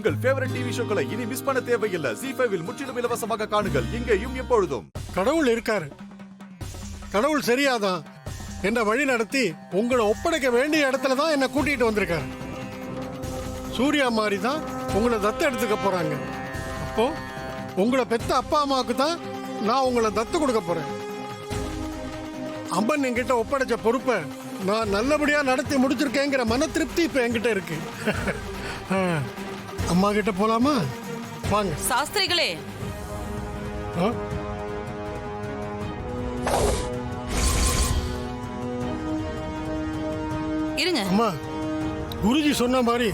உங்கள் favourite TV ஷோக்களை இனி miss பண்ண தேவையில்லை. ZEE5 இல் முற்றிலும் இலவசமாக காணுங்கள். இங்கேயும் எப்பொழுதும். கடவுள் இருக்காரு. கடவுள் சரியாதான் என்ன வழி நடத்தி உங்களை ஒப்படைக்க வேண்டிய இடத்துல தான் என்ன கூட்டிட்டு வந்திருக்காரு. சூர்யா மாதிரி தான் உங்களை தத்து எடுத்துக்க போறாங்க. அப்போ உங்களை பெத்த அப்பா அம்மாவுக்கு தான் நான் உங்களை தத்து கொடுக்க போறேன். அம்மன் என்கிட்ட ஒப்படைச்ச பொறுப்பை நான் நல்லபடியா நடத்தி முடிச்சிருக்கேங்கிற மன திருப்தி இப்ப என்கிட்ட இருக்கு. அம்மா கிட்ட போலாமா? வாங்க. சாஸ்திரிகளே, இருங்க. அம்மா, குருஜி சொன்ன மாதிரி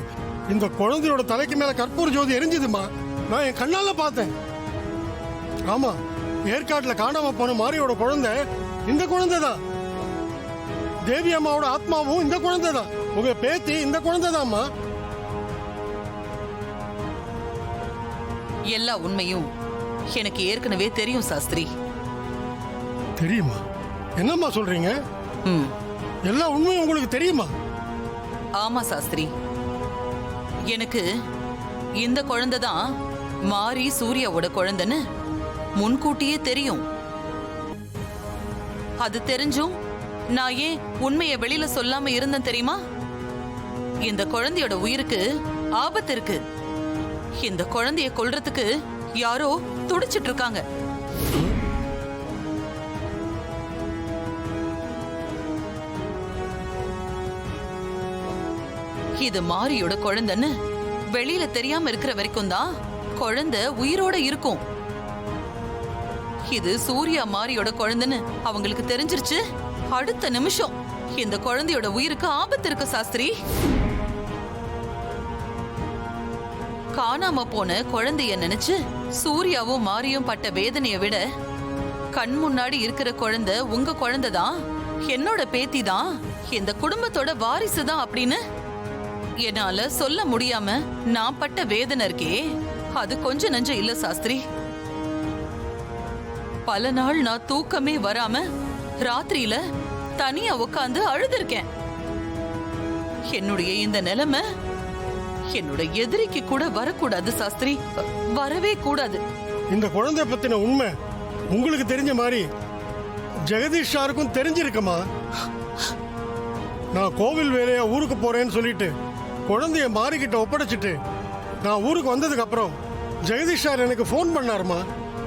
இந்த குழந்தையோட தலைக்கு மேல கற்பூர ஜோதி எரிஞ்சுதுமா. நான் என் கண்ணால பார்த்தேன். ஆமா, ஏற்காட்டுல காணாம போன மாரியோட குழந்தை இந்த குழந்தை தான். தேவி அம்மாவோட ஆத்மாவும் இந்த குழந்தை தான். உங்க பேத்தி இந்த குழந்தை தான்மா. எல்லா உண்மையும் எனக்கு ஏற்கனவே தெரியும் சாஸ்திரி. தெரியுமா? என்னம்மா சொல்றீங்க? எல்லா உண்மையும் உங்களுக்கு தெரியுமா? ஆமா சாஸ்திரி, எனக்கு இந்த குழந்தை தான் மாரி சூர்யாவோட குழந்தைன்னு முன்கூட்டியே தெரியும். அது தெரிஞ்சும் நான் ஏன் உண்மையை வெளியில சொல்லாம இருந்தேன் தெரியுமா? இந்த குழந்தையோட உயிருக்கு ஆபத்து இருக்கு. இந்த குழந்தைய கொல்றதுக்கு யாரோ துடிச்சிட்டு இருக்காங்க. இது மாரியோட குழந்தைன்னு வெளியில தெரியாம இருக்கிற வரைக்கும் தான் குழந்தை உயிரோட இருக்கும். இது சூர்யா மாரியோட குழந்தைன்னு அவங்களுக்கு தெரிஞ்சிருச்சு, அடுத்த நிமிஷம் இந்த குழந்தையோட உயிருக்கு ஆபத்து இருக்கு சாஸ்திரி. காணாம போன குழந்தைய நினைச்சு சூர்யாவும் மாரியும் பட்ட வேதனையை விட கண் முன்னாடி இருக்கிற குழந்தை உங்க குழந்தை தான், என்னோட பேத்தி தான், இந்த குடும்பத்தோட வாரிசு தான் அப்படின்னு என்னால சொல்ல முடியாம நான் பட்ட வேதனை இருக்கே, அது கொஞ்சம் நஞ்சம் இல்ல சாஸ்திரி. பல நாள் நான் தூக்கமே வராம ராத்திரியில தனியா உட்காந்து அழுதுருக்கேன். என்னுடைய இந்த நிலைமை என்னோட எதிரிக்கு கூட வரக்கூடாது சாஸ்திரி, வரவே கூடாது. இந்த குழந்தை பத்தின உண்மை உங்களுக்கு தெரிஞ்ச மாதிரி ஜெகதீஷ் சாருக்கும் தெரிஞ்சிருக்குமா? நான் கோவில் வேலையா ஊருக்கு போறேன்னு சொல்லிட்டு குழந்தைய மாறிக்கிட்ட ஒப்படைச்சிட்டு நான் ஊருக்கு வந்ததுக்கு அப்புறம் ஜெகதீஷ் சார் எனக்கு போன் பண்ணாருமா.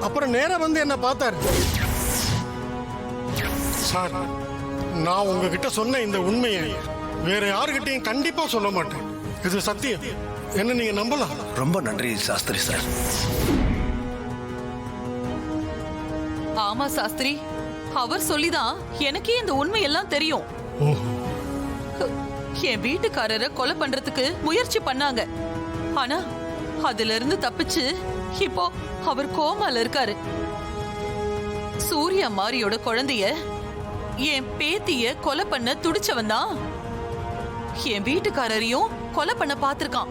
அப்புறம் நேரா வந்து என்ன பார்த்தாரு. சார், நான் உங்ககிட்ட சொன்ன இந்த உண்மையை வேற யாருகிட்டையும் கண்டிப்பா சொல்ல மாட்டேன். இது சத்தியம். என்ன நீங்க நம்பலாம். ரொம்ப நன்றி சாஸ்திரி சார். ஆமா சாஸ்திரி, அவர் சொல்லிதான் எனக்கே இந்த உண்மை எல்லாம் தெரியும். என் வீட்டுக்காரரை கொலை பண்றதுக்கு முயற்சி பண்ணாங்க. ஆனா அதுல இருந்து தப்பிச்சு இப்போ அவர் கோமால இருக்காரு. சூர்யா மாரியோட குழந்தைய என் பேத்திய கொலை பண்ண துடிச்சவன் தான் என் வீட்டுக்காரரையும் கொலை பண்ண பார்த்திருக்கான்.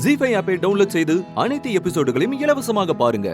ZEE5 ஆப்பை டவுன்லோட் செய்து அனைத்து எபிசோடுகளையும் இலவசமாக பாருங்க.